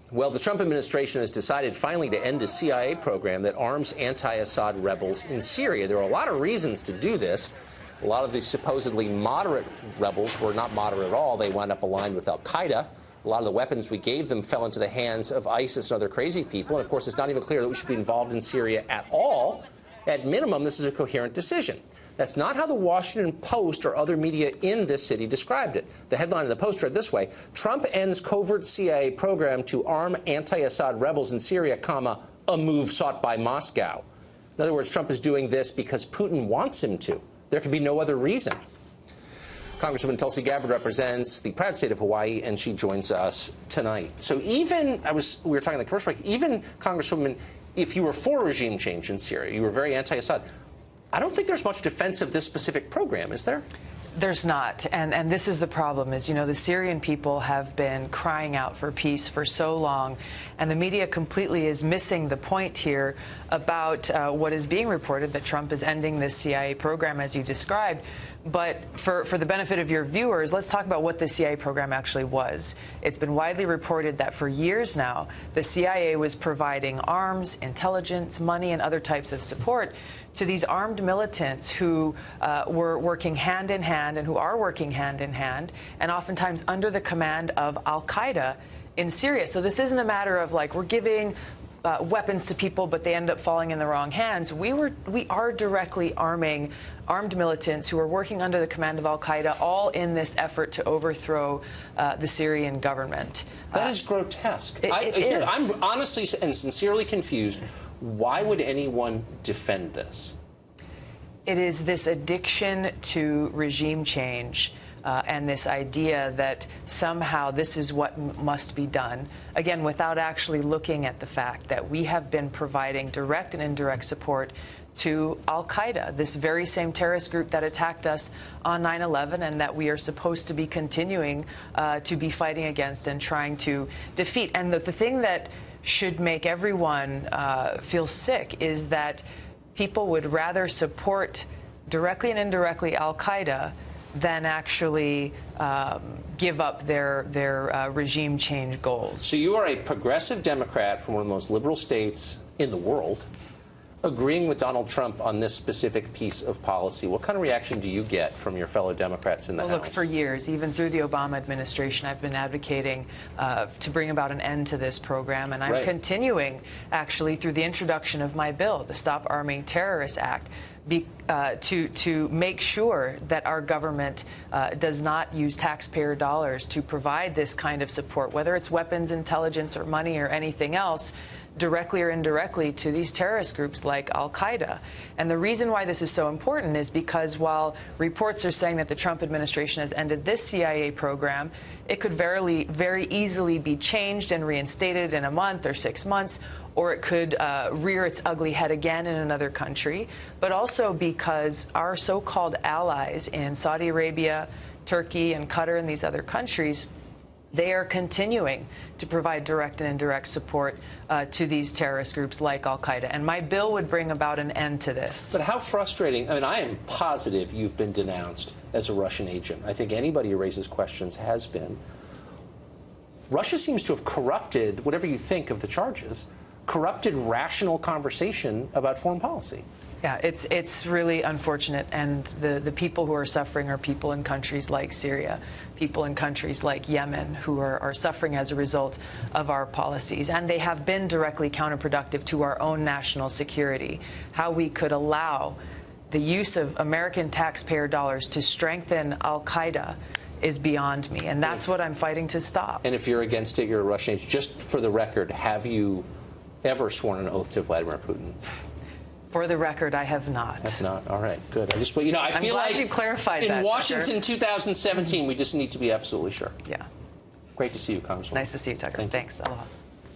Well, the Trump administration has decided finally to end a CIA program that arms anti-Assad rebels in Syria. There are a lot of reasons to do this. A lot of these supposedly moderate rebels were not moderate at all. They wound up aligned with al-Qaeda. A lot of the weapons we gave them fell into the hands of ISIS and other crazy people. And, of course, it's not even clear that we should be involved in Syria at all. At minimum, this is a coherent decision. That's not how the Washington Post or other media in this city described it. The headline of the Post read this way: Trump ends covert CIA program to arm anti-Assad rebels in Syria, comma, a move sought by Moscow. In other words, Trump is doing this because Putin wants him to. There can be no other reason. Congresswoman Tulsi Gabbard represents the proud state of Hawaii, and she joins us tonight. So even, we were talking in the commercial break, even, Congresswoman, if you were for regime change in Syria, you were very anti-Assad, I don't think there's much defense of this specific program, is there? There's not, and this is the problem, is, you know, the Syrian people have been crying out for peace for so long, and the media completely is missing the point here about what is being reported, that Trump is ending this CIA program, as you described. But for the benefit of your viewers, let's talk about what the CIA program actually was. It's been widely reported that for years now, the CIA was providing arms, intelligence, money, and other types of support to these armed militants who were working hand in hand and who are working hand in hand, and oftentimes under the command of al-Qaeda in Syria. So this isn't a matter of, like, we're giving weapons to people, but they end up falling in the wrong hands. We are directly arming armed militants who are working under the command of al-Qaeda, all in this effort to overthrow the Syrian government. That is grotesque. I'm honestly and sincerely confused. Why would anyone defend this? It is this addiction to regime change. And this idea that somehow this is what must be done, again, without actually looking at the fact that we have been providing direct and indirect support to al-Qaeda, this very same terrorist group that attacked us on 9/11 and that we are supposed to be continuing to be fighting against and trying to defeat. And the thing that should make everyone feel sick is that people would rather support directly and indirectly al-Qaeda than actually give up their regime change goals. So you are a progressive Democrat from one of the most liberal states in the world, agreeing with Donald Trump on this specific piece of policy. What kind of reaction do you get from your fellow Democrats in the House? Look, for years, even through the Obama administration, I've been advocating to bring about an end to this program, and I'm continuing, actually, through the introduction of my bill, the Stop Arming Terrorists Act, to make sure that our government does not use taxpayer dollars to provide this kind of support, whether it's weapons, intelligence, or money, or anything else, directly or indirectly to these terrorist groups like al-Qaeda. And the reason why this is so important is because while reports are saying that the Trump administration has ended this CIA program, it could very easily be changed and reinstated in a month or 6 months, or it could rear its ugly head again in another country, but also because our so-called allies in Saudi Arabia, Turkey, and Qatar, and these other countries, they are continuing to provide direct and indirect support to these terrorist groups like al-Qaeda. And my bill would bring about an end to this. But how frustrating. I mean, I am positive you've been denounced as a Russian agent. I think anybody who raises questions has been. Russia seems to have corrupted, whatever you think of the charges, corrupted rational conversation about foreign policy. Yeah, it's really unfortunate, and the people who are suffering are people in countries like Syria, people in countries like Yemen who are suffering as a result of our policies, and they have been directly counterproductive to our own national security. How we could allow the use of American taxpayer dollars to strengthen al-Qaeda is beyond me, and that's what I'm fighting to stop. And if you're against it, you're a Russian agent. Just for the record, have you ever sworn an oath to Vladimir Putin? For the record, I have not. Have not? All right, good. I feel like you clarified in that, Washington 2017, we just need to be absolutely sure. Yeah. Great to see you, Congresswoman. Nice to see you, Tucker. Thanks. Aloha.